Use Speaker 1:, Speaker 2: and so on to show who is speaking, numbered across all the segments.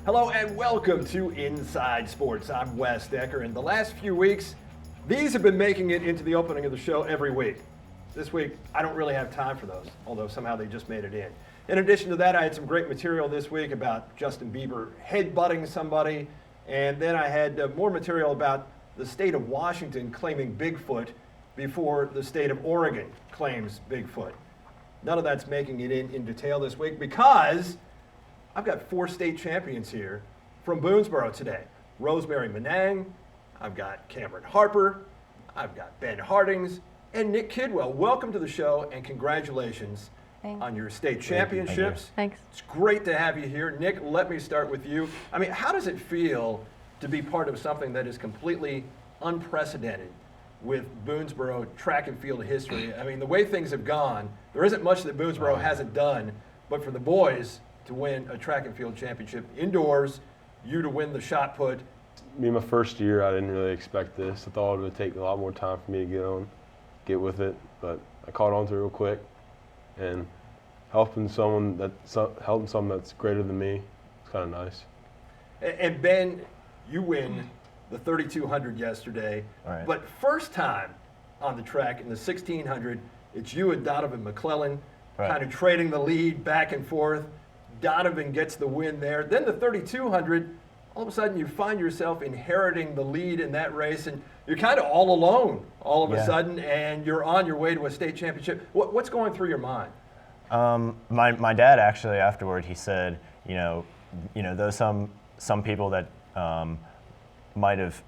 Speaker 1: Hello and welcome to Inside Sports. I'm Wes Decker, and the last few weeks, these have been making it into the opening of the show every week. This week, I don't really have time for those, although somehow they just made it in. In addition to that, I had some great material this week about Justin Bieber headbutting somebody, and then I had more material about the state of Washington claiming Bigfoot before the state of Oregon claims Bigfoot. None of that's making it in detail this week because I've got 4 state champions here from Boonesboro today. Rosemary Menang, I've got Cameron Harper, I've got Ben Hardings, and Nick Kidwell. Welcome to the show and congratulations on your state championships.
Speaker 2: Thanks.
Speaker 1: It's great to have you here. Nick, let me start with you. I mean, how does it feel to be part of something that is completely unprecedented with Boonesboro track and field history? I mean, the way things have gone, there isn't much that Boonesboro hasn't done, but for the boys to win a track and field championship indoors, you to win the shot put.
Speaker 3: Me, my first year, I didn't really expect this. I thought it would take a lot more time for me to get with it, but I caught on to it real quick, and helping someone that's greater than me, it's kind of nice.
Speaker 1: And Ben, you win the 3200 yesterday,
Speaker 4: Right.
Speaker 1: But first time on the track in the 1600, it's you and Donovan McClellan
Speaker 4: Right.
Speaker 1: kind of trading the lead back and forth. Donovan gets the win there. Then the 3200, all of a sudden you find yourself inheriting the lead in that race, and you're kind of all alone all of a
Speaker 4: Yeah.
Speaker 1: sudden, and you're on your way to a state championship. What's going through your mind?
Speaker 4: My dad actually afterward, he said, there's some people that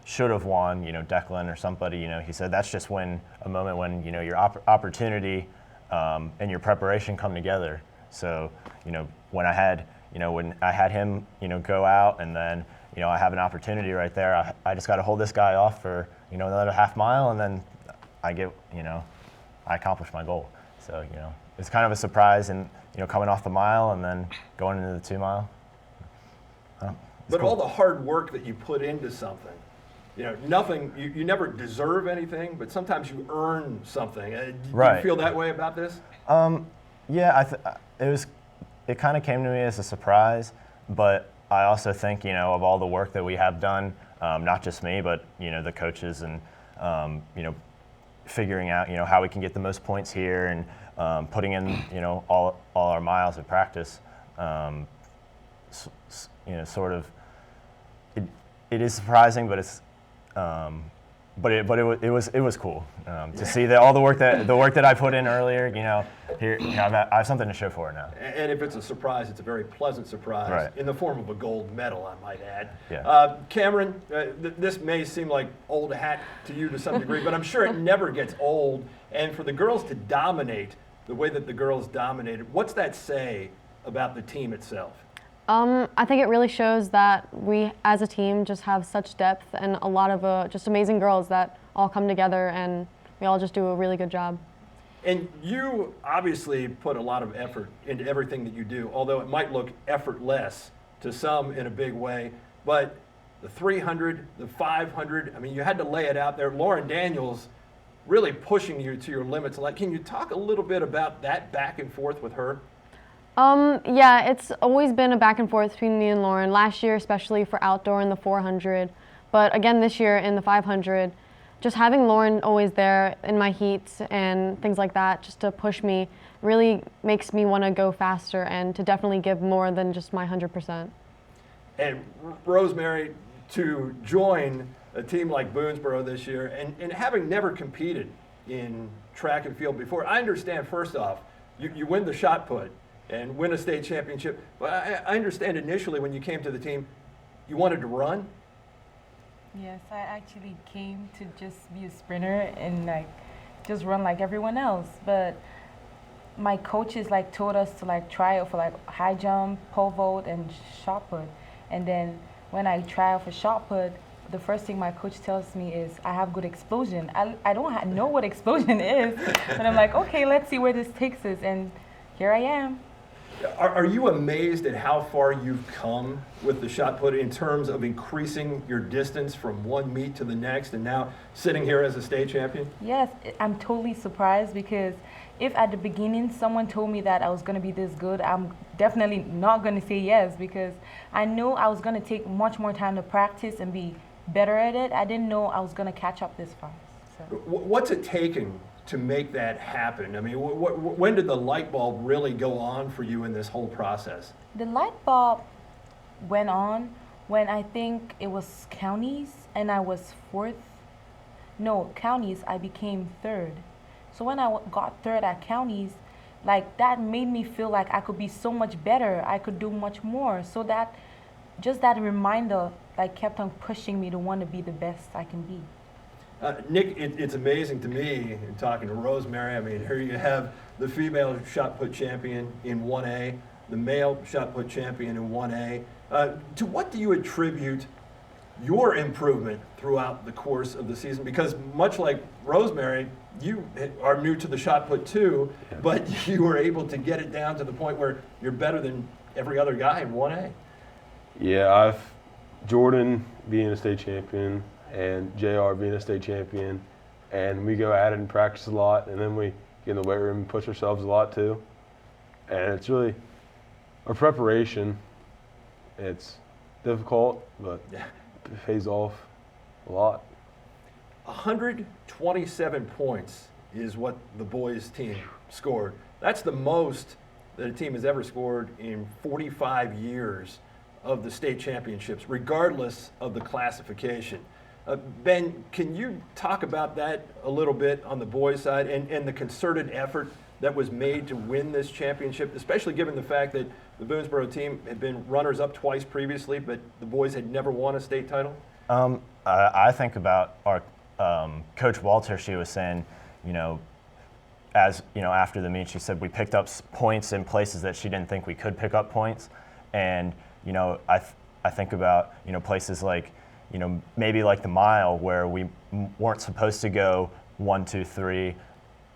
Speaker 4: should have won, Declan or somebody, he said that's just when a moment when, your opportunity and your preparation come together. So, when I had him, go out, and then, I have an opportunity right there. I just got to hold this guy off for, another half mile, and then I accomplish my goal. So, it's kind of a surprise, and, coming off the mile and then going into the 2 mile.
Speaker 1: But all the hard work that you put into something, nothing, you never deserve anything, but sometimes you earn something. Do
Speaker 4: Right.
Speaker 1: you feel that way about this?
Speaker 4: Yeah, it kind of came to me as a surprise, but I also think, of all the work that we have done, not just me, but, the coaches and, figuring out, how we can get the most points here and putting in, all our miles of practice, sort of, it is surprising, but it's, it was cool to see that all the work that I put in earlier. I have something to show for it now.
Speaker 1: And if it's a surprise, it's a very pleasant surprise
Speaker 4: Right.
Speaker 1: in the form of a gold medal, I might add.
Speaker 4: Yeah.
Speaker 1: Cameron, this may seem like old hat to you to some degree, but I'm sure it never gets old. And for the girls to dominate the way that the girls dominated, what's that say about the team itself?
Speaker 2: I think it really shows that we, as a team, just have such depth and a lot of just amazing girls that all come together, and we all just do a really good job.
Speaker 1: And you obviously put a lot of effort into everything that you do, although it might look effortless to some in a big way. But the 300, the 500, I mean, you had to lay it out there. Lauren Daniels really pushing you to your limits. Can you talk a little bit about that back and forth with her?
Speaker 2: Yeah, it's always been a back and forth between me and Lauren. Last year, especially for outdoor in the 400, but again this year in the 500, just having Lauren always there in my heats and things like that, just to push me, really makes me want to go faster and to definitely give more than just my 100%.
Speaker 1: And Rosemary, to join a team like Boonesboro this year, and having never competed in track and field before, I understand first off, you win the shot put and win a state championship. But I understand initially when you came to the team, you wanted to run.
Speaker 5: Yes, I actually came to just be a sprinter and just run like everyone else. But my coaches told us to try out for high jump, pole vault, and shot put. And then when I try out for shot put, the first thing my coach tells me is I have good explosion. I don't know what explosion is, but I'm like, okay, let's see where this takes us, and here I am.
Speaker 1: Are you amazed at how far you've come with the shot put in terms of increasing your distance from one meet to the next and now sitting here as a state champion?
Speaker 5: Yes, I'm totally surprised because, if at the beginning someone told me that I was going to be this good, I'm definitely not going to say yes, because I knew I was going to take much more time to practice and be better at it. I didn't know I was going to catch up this fast. So.
Speaker 1: What's it taking to make that happen? I mean, when did the light bulb really go on for you in this whole process?
Speaker 5: The light bulb went on when I think it was counties and I was fourth. No, counties, I became third. So when I got third at counties, like that made me feel like I could be so much better. I could do much more. So that, just that reminder, like kept on pushing me to want to be the best I can be.
Speaker 1: Nick, it's amazing to me in talking to Rosemary. I mean, here you have the female shot put champion in 1A, the male shot put champion in 1A. To what do you attribute your improvement throughout the course of the season? Because much like Rosemary, you are new to the shot put too, but you were able to get it down to the point where you're better than every other guy in 1A.
Speaker 3: Yeah, Jordan being a state champion and JR being a state champion, and we go at it and practice a lot, and then we get in the weight room and push ourselves a lot too. And it's really our preparation. It's difficult, but it pays off a lot.
Speaker 1: 127 points is what the boys team scored. That's the most that a team has ever scored in 45 years of the state championships, regardless of the classification. Ben, can you talk about that a little bit on the boys' side and the concerted effort that was made to win this championship, especially given the fact that the Boonesboro team had been runners-up twice previously, but the boys had never won a state title?
Speaker 4: I think about our Coach Walter. She was saying, as after the meet, she said we picked up points in places that she didn't think we could pick up points, and I think about places like maybe like the mile where we weren't supposed to go 1, 2, 3.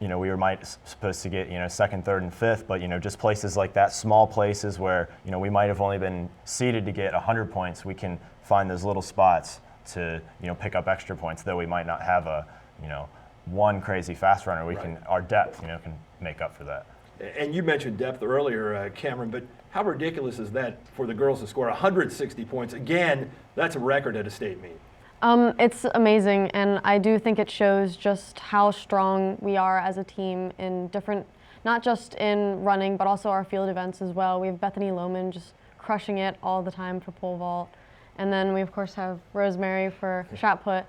Speaker 4: We were supposed to get second, third, and fifth, but just places like that, small places where we might have only been seeded to get 100 points. We can find those little spots to pick up extra points, though we might not have a one crazy fast runner. We can, our depth can make up for that.
Speaker 1: And you mentioned depth earlier, Cameron, but how ridiculous is that for the girls to score 160 points? Again, that's a record at a state meet.
Speaker 2: It's amazing, and I do think it shows just how strong we are as a team in different, not just in running, but also our field events as well. We have Bethany Lohman just crushing it all the time for pole vault. And then we, of course, have Rosemary for shot put.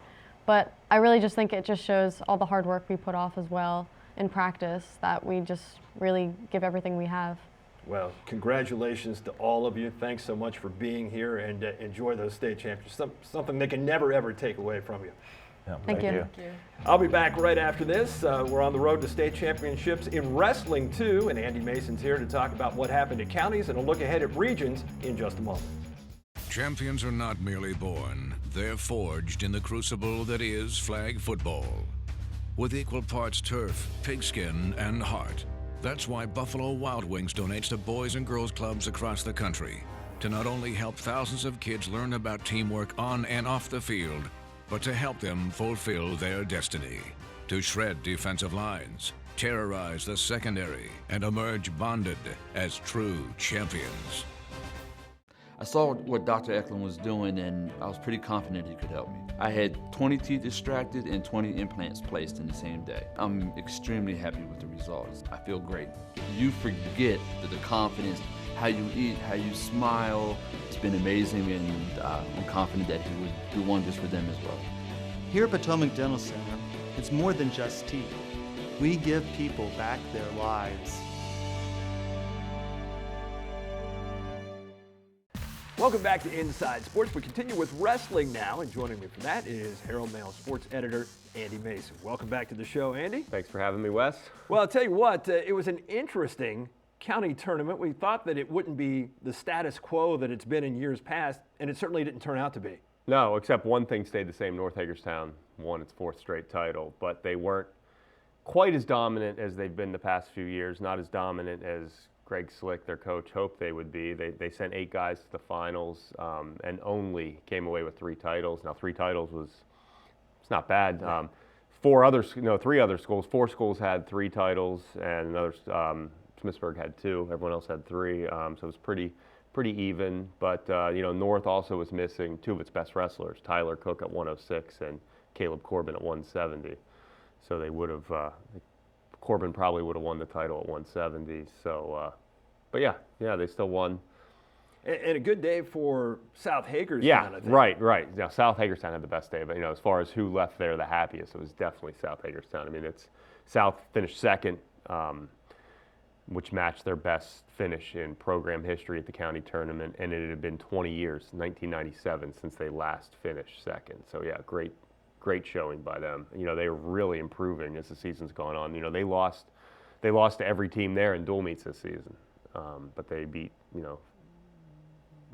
Speaker 2: But I really just think it just shows all the hard work we put off as well in practice, that we just really give everything we have.
Speaker 1: Well, congratulations to all of you. Thanks so much for being here, and enjoy those state championships. Something they can never, ever take away from you.
Speaker 4: Yeah,
Speaker 2: Thank you.
Speaker 5: Thank you.
Speaker 1: I'll be back right after this. We're on the road to state championships in wrestling, too, and Andy Mason's here to talk about what happened at counties and a look ahead at regions in just a moment.
Speaker 6: Champions are not merely born, they're forged in the crucible that is flag football. With equal parts turf, pigskin, and heart. That's why Buffalo Wild Wings donates to boys and girls clubs across the country to not only help thousands of kids learn about teamwork on and off the field, but to help them fulfill their destiny, to shred defensive lines, terrorize the secondary, and emerge bonded as true champions.
Speaker 7: I saw what Dr. Eklund was doing, and I was pretty confident he could help me. I had 20 teeth extracted and 20 implants placed in the same day. I'm extremely happy with the results. I feel great. You forget the confidence, how you eat, how you smile. It's been amazing, and I'm confident that he would do wonders for them as well.
Speaker 8: Here at Potomac Dental Center, it's more than just teeth. We give people back their lives.
Speaker 1: Welcome back to Inside Sports. We continue with wrestling now, and joining me for that is Herald Mail sports editor Andy Mason. Welcome back to the show, Andy.
Speaker 9: Thanks for having me, Wes.
Speaker 1: Well, I'll tell you what, it was an interesting county tournament. We thought that it wouldn't be the status quo that it's been in years past, and it certainly didn't turn out to be.
Speaker 9: No, except one thing stayed the same. North Hagerstown won its 4th straight title, but they weren't quite as dominant as they've been the past few years, not as dominant as Greg Slick, their coach, hoped they would be. They sent 8 guys to the finals and only came away with 3 titles. Now, 3 titles it's not bad. three other schools. 4 schools had 3 titles, and Smithsburg had 2. Everyone else had 3. So it was pretty even. But North also was missing 2 of its best wrestlers, Tyler Cook at 106 and Caleb Corbin at 170. So they would have. Corbin probably would have won the title at 170. So, but yeah, they still won.
Speaker 1: And a good day for South Hagerstown,
Speaker 9: Yeah,
Speaker 1: I think.
Speaker 9: right. Yeah, South Hagerstown had the best day, but as far as who left there the happiest, it was definitely South Hagerstown. I mean, South finished second, which matched their best finish in program history at the county tournament, and it had been 20 years, 1997, since they last finished second. So yeah, great showing by them. They were really improving as the season's gone on. They lost to every team there in dual meets this season, but they beat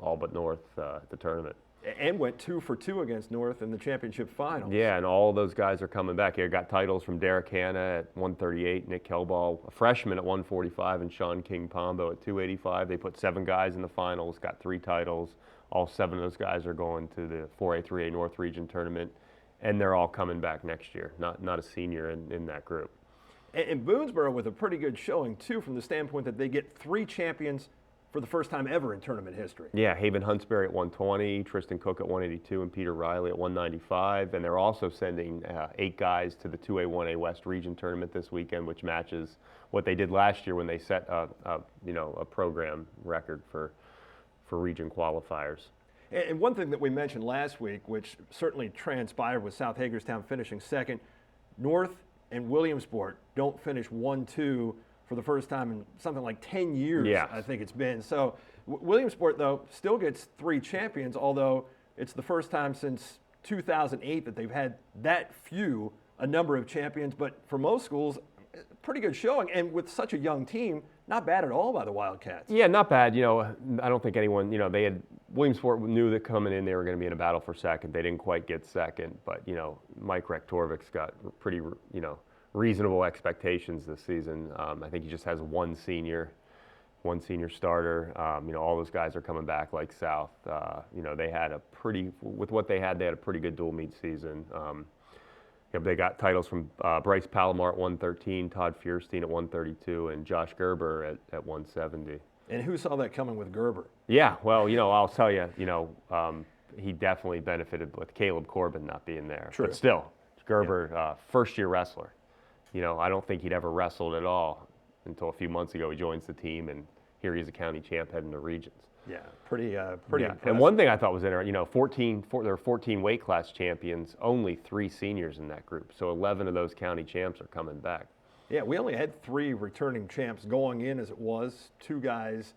Speaker 9: all but North at the tournament.
Speaker 1: And went 2 for 2 against North in the championship final.
Speaker 9: Yeah, and all those guys are coming back. They got titles from Derek Hanna at 138, Nick Kelball, a freshman at 145, and Sean King Pombo at 285. They put 7 guys in the finals, got 3 titles. All 7 of those guys are going to the 4A, 3A North Region tournament, and they're all coming back next year. Not a senior in that group.
Speaker 1: And Boonesboro with a pretty good showing, too, from the standpoint that they get 3 champions for the first time ever in tournament history.
Speaker 9: Yeah, Haven Huntsberry at 120, Tristan Cook at 182, and Peter Riley at 195. And they're also sending 8 guys to the 2A, 1A West Region tournament this weekend, which matches what they did last year when they set a program record for region qualifiers.
Speaker 1: And one thing that we mentioned last week, which certainly transpired with South Hagerstown finishing second, North and Williamsport don't finish 1-2 for the first time in something like 10 years,
Speaker 9: Yeah.
Speaker 1: I think it's been. So Williamsport, though, still gets 3 champions, although it's the first time since 2008 that they've had that few, a number of champions. But for most schools, pretty good showing. And with such a young team, not bad at all by the Wildcats.
Speaker 9: Yeah, not bad. I don't think anyone, Williamsport knew that coming in they were going to be in a battle for second. They didn't quite get second, but, Mike Rektorvik's got pretty, reasonable expectations this season. I think he just has one senior starter. All those guys are coming back like South. They had with what they had a pretty good dual meet season. They got titles from Bryce Palomar at 113, Todd Fierstein at 132, and Josh Gerber at 170.
Speaker 1: And who saw that coming with Gerber?
Speaker 9: Yeah, well, I'll tell you, he definitely benefited with Caleb Corbin not being there.
Speaker 1: True.
Speaker 9: But still, Gerber, first-year wrestler. I don't think he'd ever wrestled at all until a few months ago. He joins the team, and here he's a county champ heading to regions.
Speaker 1: Yeah, pretty
Speaker 9: Yeah.
Speaker 1: impressive.
Speaker 9: And one thing I thought was interesting, there are 14 weight class champions, only 3 seniors in that group. So 11 of those county champs are coming back.
Speaker 1: Yeah, we only had 3 returning champs going in as it was. 2 guys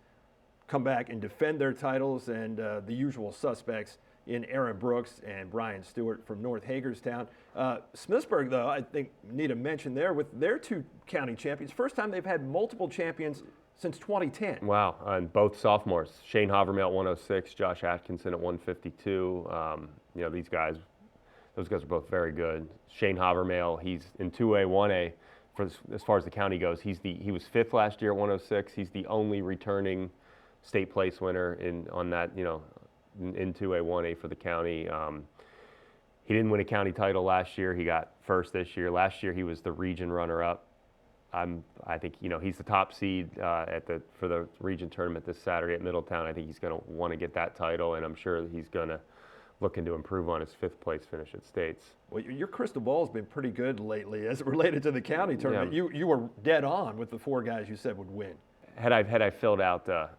Speaker 1: come back and defend their titles, and the usual suspects in Aaron Brooks and Brian Stewart from North Hagerstown. Smithsburg, though, I think need a mention there with their 2 county champions. First time they've had multiple champions since 2010.
Speaker 9: Wow, and both sophomores. Shane Havermel at 106, Josh Atkinson at 152. Those guys are both very good. Shane Havermel, he's in 2A, 1A. As far as the county goes, he was 5th last year at 106. He's the only returning state place winner in 2A, 1A for the county. He didn't win a county title last year. He got first this year. Last year he was the region runner-up. I think he's the top seed for the region tournament this Saturday at Middletown. I think he's going to want to get that title, and I'm sure he's going to looking to improve on his 5th place finish at States.
Speaker 1: Well, your crystal ball's been pretty good lately as it related to the county tournament.
Speaker 9: Yeah.
Speaker 1: You were dead on with the 4 guys you said would win.
Speaker 9: Had I filled out a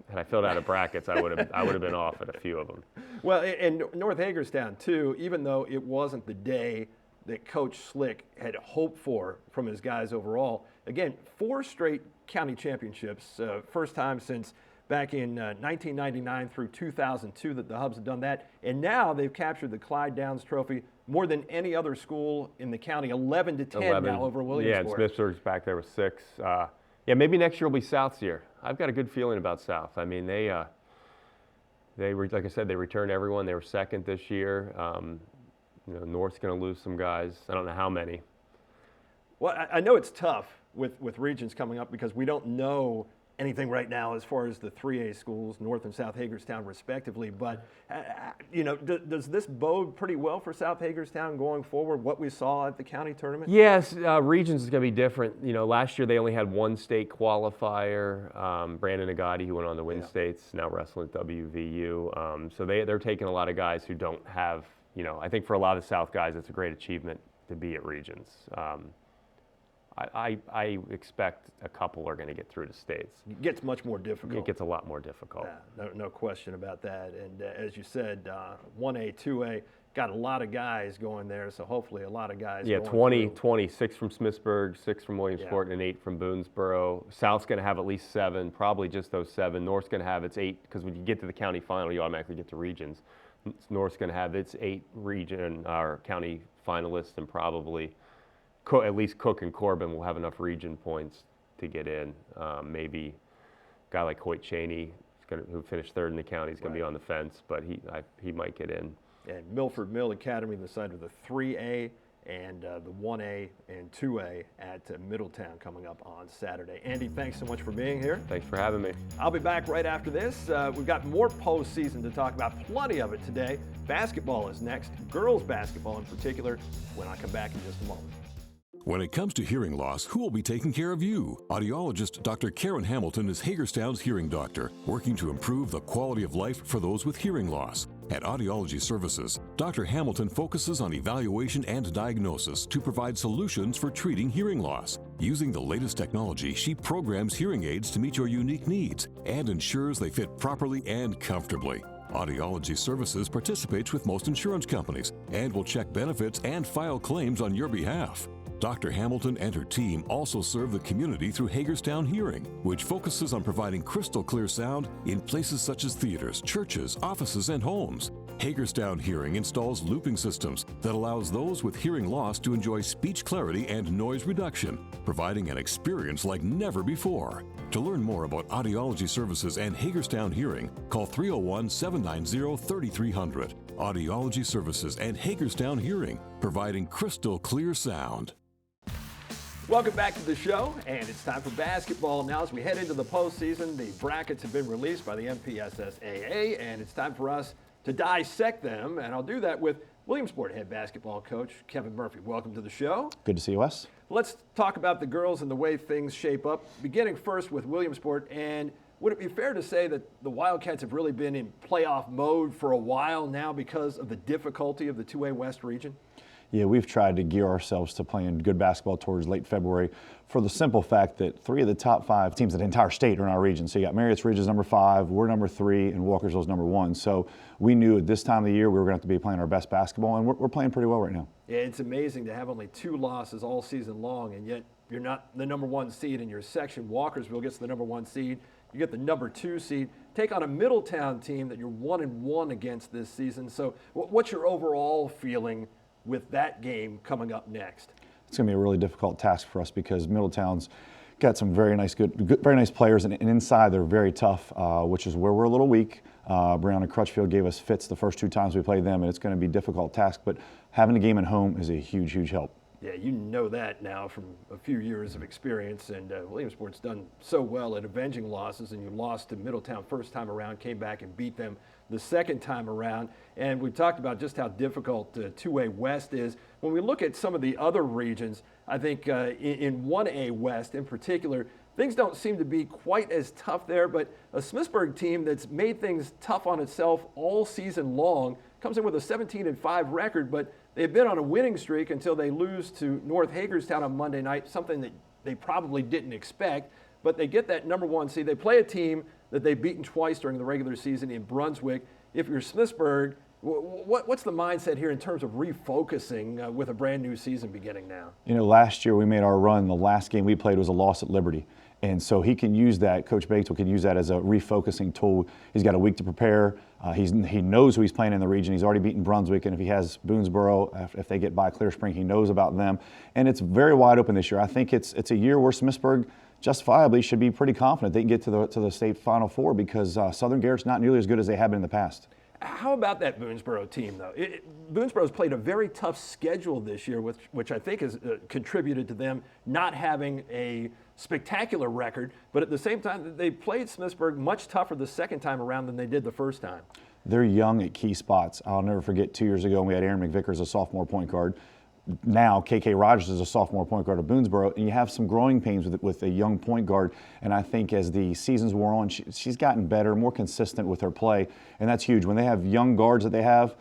Speaker 9: brackets, I would have been off at a few of them.
Speaker 1: Well, and North Hagerstown too, even though it wasn't the day that Coach Slick had hoped for from his guys overall. Again, 4 straight county championships, first time since back in 1999 through 2002 that the Hubs have done that. And now they've captured the Clyde Downs Trophy more than any other school in the county, 11-10 now over Williamsport.
Speaker 9: Yeah, and Smithsburg's back there with 6. Maybe next year will be South's year. I've got a good feeling about South. I mean, they were, like I said, they returned everyone. They were 2nd this year. North's going to lose some guys. I don't know how many.
Speaker 1: Well, I know it's tough with regions coming up because we don't know anything right now as far as the 3A schools, North and South Hagerstown respectively, but does this bode pretty well for South Hagerstown going forward, what we saw at the county tournament?
Speaker 9: Yes, regions is going to be different. Last year they only had one state qualifier, Brandon Agati, who went on to win states, now wrestling at WVU. So they're taking a lot of guys who don't have, I think for a lot of South guys, it's a great achievement to be at regions. I expect a couple are going to get through to states.
Speaker 1: It gets much more difficult.
Speaker 9: It gets a lot more difficult.
Speaker 1: No question about that. And as you said, 1A, 2A, got a lot of guys going there, so hopefully a lot of guys going
Speaker 9: 20, 6 from Smithsburg, 6 from Williamsport, and 8 from Boonesboro. South's going to have at least 7, probably just those 7. North's going to have its 8, because when you get to the county final, you automatically get to regions. North's going to have its 8 region or county finalists, and probably at least Cook and Corbin will have enough region points to get in. Maybe a guy like Hoyt Cheney, who finished 3rd in the county, is going to be on the fence, but he might get in.
Speaker 1: And Milford Mill Academy decided with the 3A and the 1A and 2A at Middletown coming up on Saturday. Andy, thanks so much for being here.
Speaker 9: Thanks for having me.
Speaker 1: I'll be back right after this. We've got more postseason to talk about, plenty of it today. Basketball is next, girls basketball in particular, when I come back in just a moment.
Speaker 10: When it comes to hearing loss, who will be taking care of you? Audiologist Dr. Karen Hamilton is Hagerstown's hearing doctor, working to improve the quality of life for those with hearing loss. At Audiology Services, Dr. Hamilton focuses on evaluation and diagnosis to provide solutions for treating hearing loss. Using the latest technology, she programs hearing aids to meet your unique needs and ensures they fit properly and comfortably. Audiology Services participates with most insurance companies and will check benefits and file claims on your behalf. Dr. Hamilton and her team also serve the community through Hagerstown Hearing, which focuses on providing crystal clear sound in places such as theaters, churches, offices, and homes. Hagerstown Hearing installs looping systems that allows those with hearing loss to enjoy speech clarity and noise reduction, providing an experience like never before. To learn more about Audiology Services and Hagerstown Hearing, call 301-790-3300. Audiology Services and Hagerstown Hearing, providing crystal clear sound.
Speaker 1: Welcome back to the show, and it's time for basketball now as we head into the postseason. The brackets have been released by the MPSSAA, and it's time for us to dissect them, and I'll do that with Williamsport head basketball coach Kevin Murphy. Welcome to the show.
Speaker 11: Good to see you, Wes.
Speaker 1: Let's talk about the girls and the way things shape up, beginning first with Williamsport. And would it be fair to say that the Wildcats have really been in playoff mode for a while now because of the difficulty of the 2A West region?
Speaker 11: Yeah, we've tried to gear ourselves to playing good basketball towards late February for the simple fact that 3 of the top 5 teams in the entire state are in our region. So you got Marriott's Ridge is number 5, we're number 3, and Walkersville's number 1. So we knew at this time of the year we were going to have to be playing our best basketball, and we're playing pretty well right now.
Speaker 1: Yeah, it's amazing to have only 2 losses all season long, and yet you're not the number 1 seed in your section. Walkersville gets the number 1 seed. You get the number 2 seed. Take on a Middletown team that you're 1-1 against this season. So what's your overall feeling with that game coming up next?
Speaker 11: It's going to be a really difficult task for us because Middletown's got some very nice players, and inside they're very tough, which is where we're a little weak. Brianna Crutchfield gave us fits the first 2 times we played them, and it's going to be a difficult task, but having a game at home is a huge, huge help.
Speaker 1: Yeah, you know that now from a few years of experience, and Williamsport's done so well at avenging losses, and you lost to Middletown first time around, came back and beat them the second time around. And we talked about just how difficult 2A West is. When we look at some of the other regions, I think in 1A West in particular, things don't seem to be quite as tough there, but a Smithsburg team that's made things tough on itself all season long comes in with a 17-5 record, but they've been on a winning streak until they lose to North Hagerstown on Monday night, something that they probably didn't expect, but they get that number 1 seed. They play a team that they've beaten twice during the regular season in Brunswick. If you're Smithsburg, what's the mindset here in terms of refocusing with a brand new season beginning now? You know,
Speaker 11: last year we made our run. The last game we played was a loss at Liberty. And so he can use that, Coach Batesville can use that as a refocusing tool. He's got a week to prepare. He knows who he's playing in the region. He's already beaten Brunswick, and if he has Boonesboro, if they get by Clear Spring, he knows about them. And it's very wide open this year. I think it's a year where Smithsburg justifiably should be pretty confident they can get to the state Final Four because Southern Garrett's not nearly as good as they have been in the past.
Speaker 1: How about that Boonesboro team, though? Boonesboro's played a very tough schedule this year, which I think has contributed to them not having a spectacular record, but at the same time, they played Smithsburg much tougher the second time around than they did the first time.
Speaker 11: They're young at key spots. I'll never forget 2 years ago when we had Aaron McVicker as a sophomore point guard. Now KK Rogers is a sophomore point guard at Boonesboro, and you have some growing pains with a young point guard. And I think as the seasons wore on, she's gotten better, more consistent with her play, and that's huge. When they have young guards that they have,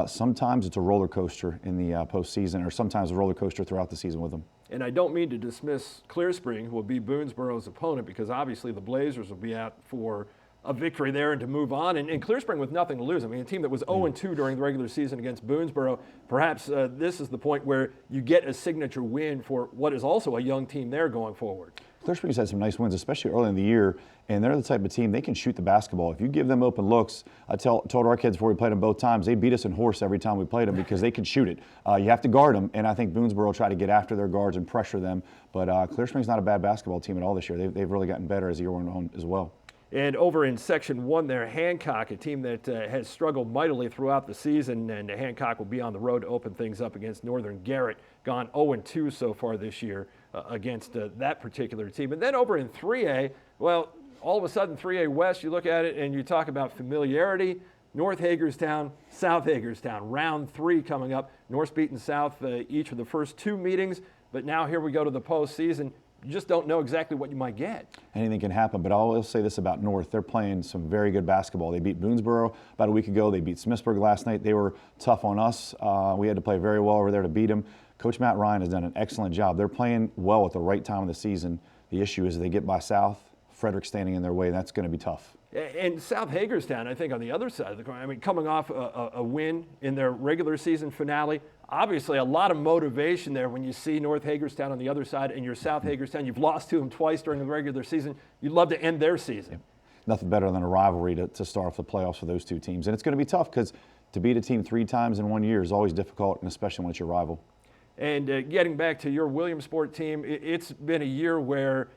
Speaker 11: sometimes it's a roller coaster in the postseason, or sometimes a roller coaster throughout the season with them.
Speaker 1: And I don't mean to dismiss Clear Spring, who will be Boonesboro's opponent, because obviously the Blazers will be out for a victory there and to move on. And Clear Spring with nothing to lose. I mean, a team that was 0-2 during the regular season against Boonesboro, perhaps this is the point where you get a signature win for what is also a young team there going forward.
Speaker 11: Clear Springs had some nice wins, especially early in the year, and they're the type of team, they can shoot the basketball. If you give them open looks, I told our kids before we played them both times, they beat us in horse every time we played them because they can shoot it. You have to guard them, and I think Boonesboro will try to get after their guards and pressure them. But Clear Springs not a bad basketball team at all this year. They've really gotten better as the year went on as well.
Speaker 1: And over in Section 1 there, Hancock, a team that has struggled mightily throughout the season, and Hancock will be on the road to open things up against Northern Garrett, gone 0-2 so far this year against that particular team. And then over in 3A, well, all of a sudden 3A West, you look at it and you talk about familiarity. North Hagerstown, South Hagerstown, round 3 coming up. North beating South each of the first 2 meetings, but now here we go to the postseason. You just don't know exactly what you might get.
Speaker 11: Anything can happen, but I'll say this about North. They're playing some very good basketball. They beat Boonesboro about a week ago. They beat Smithsburg last night. They were tough on us. We had to play very well over there to beat them. Coach Matt Ryan has done an excellent job. They're playing well at the right time of the season. The issue is they get by South, Frederick standing in their way, and that's going to be tough.
Speaker 1: And South Hagerstown, I think, on the other side of the coin, I mean, coming off a win in their regular season finale, obviously a lot of motivation there when you see North Hagerstown on the other side and you're South Hagerstown. You've lost to them twice during the regular season. You'd love to end their season.
Speaker 11: Yeah. Nothing better than a rivalry to start off the playoffs for those two teams. And it's going to be tough because to beat a team 3 times in 1 year is always difficult, and especially when it's your rival.
Speaker 1: And getting back to your Williamsport team, it's been a year where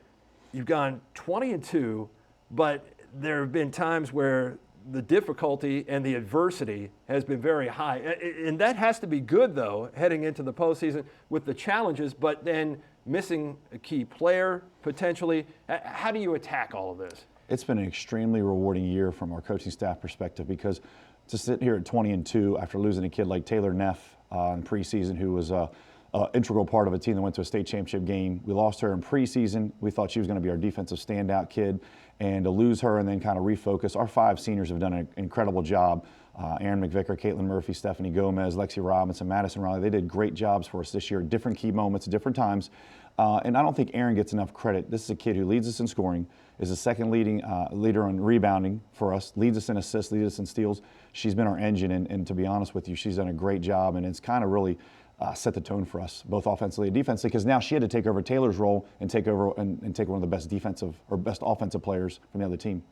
Speaker 1: you've gone 20-2, but there have been times where the difficulty and the adversity has been very high. And that has to be good, though, heading into the postseason with the challenges, but then missing a key player potentially. How do you attack all of this?
Speaker 11: It's been an extremely rewarding year from our coaching staff perspective, because to sit here at 20-2 after losing a kid like Taylor Neff in preseason, who was an integral part of a team that went to a state championship game. We lost her in preseason. We thought she was going to be our defensive standout kid. And to lose her and then kind of refocus, our 5 seniors have done an incredible job. Aaron McVicker, Caitlin Murphy, Stephanie Gomez, Lexi Robinson, Madison Riley. They did great jobs for us this year, different key moments, different times. And I don't think Aaron gets enough credit. This is a kid who leads us in scoring, is the second leading leader in rebounding for us, leads us in assists, leads us in steals. She's been our engine, and to be honest with you, she's done a great job, and it's kind of really set the tone for us, both offensively and defensively, because now she had to take over Taylor's role and take over and take one of the best defensive or best offensive players from the other team.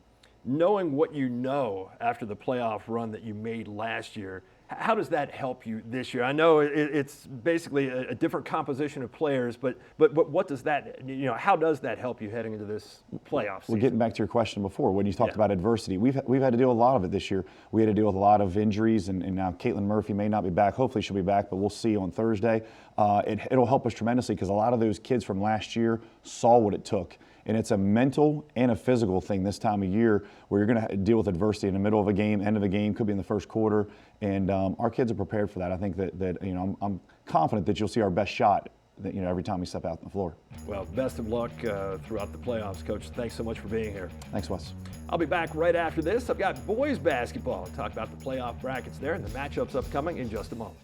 Speaker 1: Knowing what you know after the playoff run that you made last year, how does that help you this year? I know it's basically a different composition of players, but what does that, how does that help you heading into this playoff season?
Speaker 11: Well, getting back to your question before, when you talked about adversity, we've had to deal with a lot of it this year. We had to deal with a lot of injuries, and now Caitlin Murphy may not be back. Hopefully she'll be back, but we'll see on Thursday. It'll help us tremendously because a lot of those kids from last year saw what it took. And it's a mental and a physical thing this time of year where you're going to deal with adversity in the middle of a game, end of a game, could be in the first quarter. And our kids are prepared for that. I think that I'm confident that you'll see our best shot every time we step out on the floor.
Speaker 1: Well, best of luck throughout the playoffs, Coach. Thanks so much for being here.
Speaker 11: Thanks, Wes.
Speaker 1: I'll be back right after this. I've got boys basketball. Talk about the playoff brackets there and the matchups upcoming in just a moment.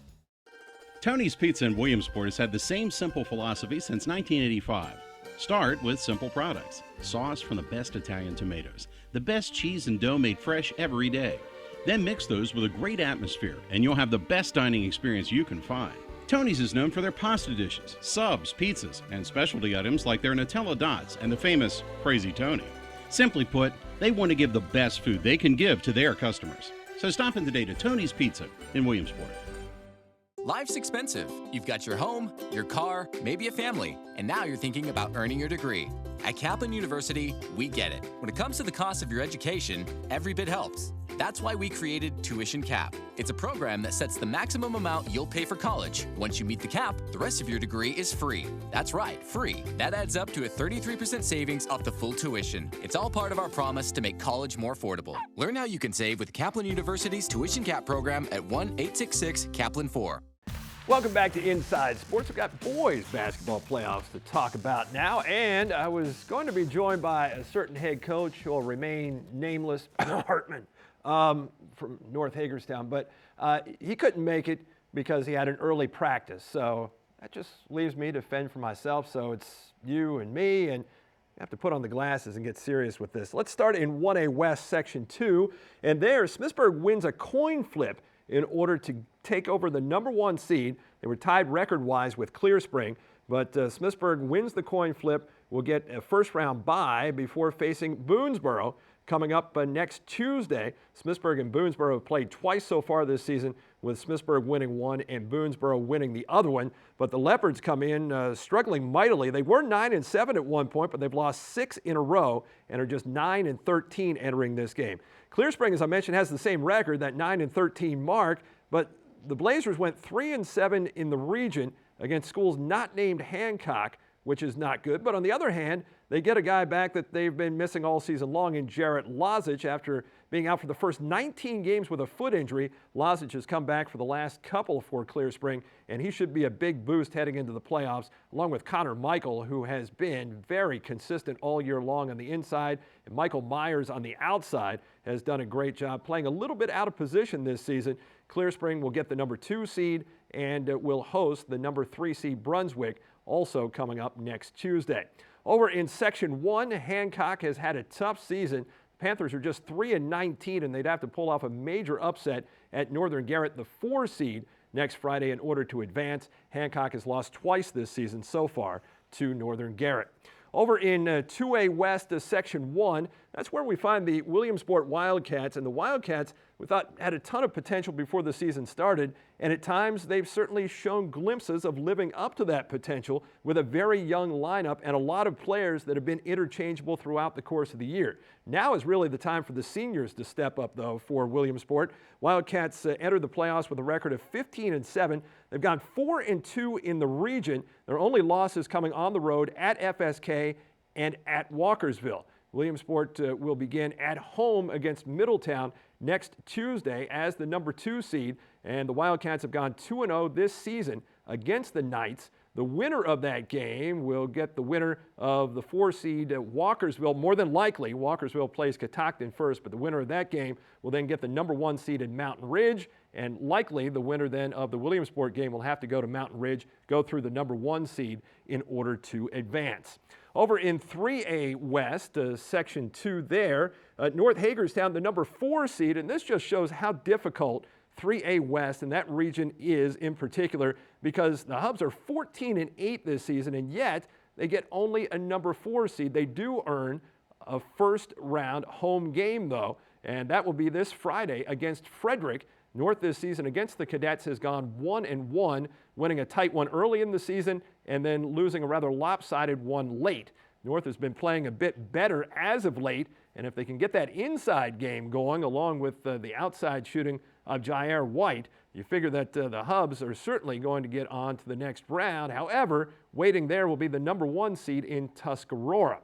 Speaker 12: Tony's Pizza in Williamsport has had the same simple philosophy since 1985. Start with simple products. Sauce from the best Italian tomatoes. The best cheese and dough made fresh every day. Then mix those with a great atmosphere, and you'll have the best dining experience you can find. Tony's is known for their pasta dishes, subs, pizzas, and specialty items like their Nutella Dots and the famous Crazy Tony. Simply put, they want to give the best food they can give to their customers. So stop in today to Tony's Pizza in Williamsport.
Speaker 13: Life's expensive. You've got your home, your car, maybe a family, and now you're thinking about earning your degree. At Kaplan University, we get it. When it comes to the cost of your education, every bit helps. That's why we created Tuition Cap. It's a program that sets the maximum amount you'll pay for college. Once you meet the cap, the rest of your degree is free. That's right, free. That adds up to a 33% savings off the full tuition. It's all part of our promise to make college more affordable. Learn how you can save with Kaplan University's Tuition Cap program at 1-866-KAPLAN-4.
Speaker 1: Welcome back to Inside Sports. We've got boys basketball playoffs to talk about now, and I was going to be joined by a certain head coach who will remain nameless, Hartman, from North Hagerstown, but he couldn't make it because he had an early practice. So that just leaves me to fend for myself. So it's you and me, and you have to put on the glasses and get serious with this. Let's start in 1A West Section 2, and there Smithsburg wins a coin flip in order to take over the #1 seed. They were tied record-wise with Clear Spring, but Smithsburg wins the coin flip, will get a first-round bye before facing Boonesboro coming up next Tuesday. Smithsburg and Boonesboro have played twice so far this season, with Smithsburg winning one and Boonesboro winning the other one. But the Leopards come in struggling mightily. They were 9-7 at one point, but they've lost 6 in a row and are just 9-13 entering this game. Clear Spring, as I mentioned, has the same record, that 9-13 mark, but the Blazers went 3-7 in the region against schools not named Hancock, which is not good. But on the other hand, they get a guy back that they've been missing all season long in Jarrett Lozich after being out for the first 19 games with a foot injury. Lozich has come back for the last couple for Clear Spring, and he should be a big boost heading into the playoffs, along with Connor Michael, who has been very consistent all year long on the inside, and Michael Myers on the outside has done a great job playing a little bit out of position this season. Clear Spring will get the #2 seed and will host the #3 seed Brunswick, also coming up next Tuesday. Over in Section 1, Hancock has had a tough season. The Panthers are just 3-19, and they'd have to pull off a major upset at Northern Garrett, the 4 seed, next Friday in order to advance. Hancock has lost twice this season so far to Northern Garrett. Over in 2A West, Section 1, that's where we find the Williamsport Wildcats. And the Wildcats, we thought, had a ton of potential before the season started. And at times, they've certainly shown glimpses of living up to that potential with a very young lineup and a lot of players that have been interchangeable throughout the course of the year. Now is really the time for the seniors to step up, though, for Williamsport. Wildcats entered the playoffs with a record of 15-7. They've gone 4-2 in the region. Their only losses coming on the road at FSK and at Walkersville. Williamsport will begin at home against Middletown next Tuesday as the #2 seed, and the Wildcats have gone 2-0 this season against the Knights. The winner of that game will get the winner of the 4 seed Walkersville. More than likely, Walkersville plays Catoctin first, but the winner of that game will then get the #1 seed in Mountain Ridge, and likely the winner then of the Williamsport game will have to go to Mountain Ridge, go through the #1 seed in order to advance. Over in 3A West, Section 2 there, North Hagerstown, the #4 seed, and this just shows how difficult 3A West and that region is in particular, because the Hubs are 14-8 this season, and yet they get only a #4 seed. They do earn a first-round home game, though, and that will be this Friday against Frederick. North this season against the Cadets has gone 1-1, winning a tight one early in the season and then losing a rather lopsided one late. North has been playing a bit better as of late, and if they can get that inside game going along with the outside shooting of Jair White, you figure that the Hubs are certainly going to get on to the next round. However, waiting there will be the #1 seed in Tuscarora.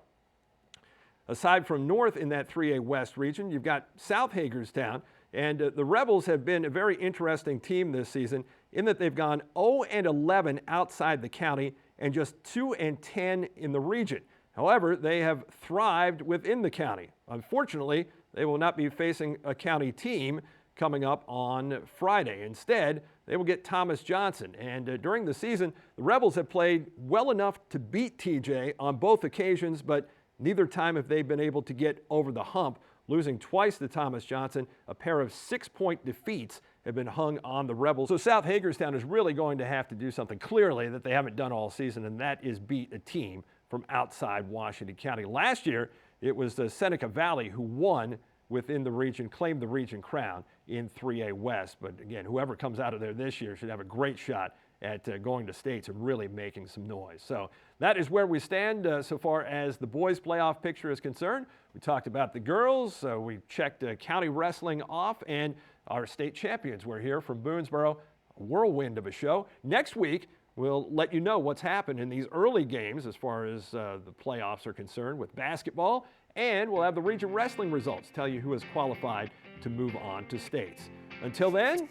Speaker 1: Aside from North in that 3A West region, you've got South Hagerstown. And the Rebels have been a very interesting team this season in that they've gone 0-11 outside the county and just 2-10 in the region. However, they have thrived within the county. Unfortunately, they will not be facing a county team coming up on Friday. Instead, they will get Thomas Johnson. And during the season, the Rebels have played well enough to beat TJ on both occasions, but neither time have they been able to get over the hump, losing twice to Thomas Johnson. A pair of 6-point defeats have been hung on the Rebels. So South Hagerstown is really going to have to do something clearly that they haven't done all season, and that is beat a team from outside Washington County. Last year, it was the Seneca Valley who won within the region, claimed the region crown in 3A West. But again, whoever comes out of there this year should have a great shot at going to states and really making some noise. So that is where we stand so far as the boys' playoff picture is concerned. We talked about the girls, we checked county wrestling off, and our state champions were here from Boonesboro. A whirlwind of a show. Next week, we'll let you know what's happened in these early games as far as the playoffs are concerned with basketball, and we'll have the region wrestling results, tell you who has qualified to move on to states. Until then,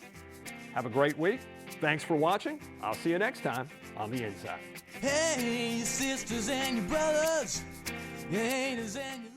Speaker 1: have a great week. Thanks for watching. I'll see you next time on The Inside.
Speaker 14: Hey, your sisters and your brothers, your haters and your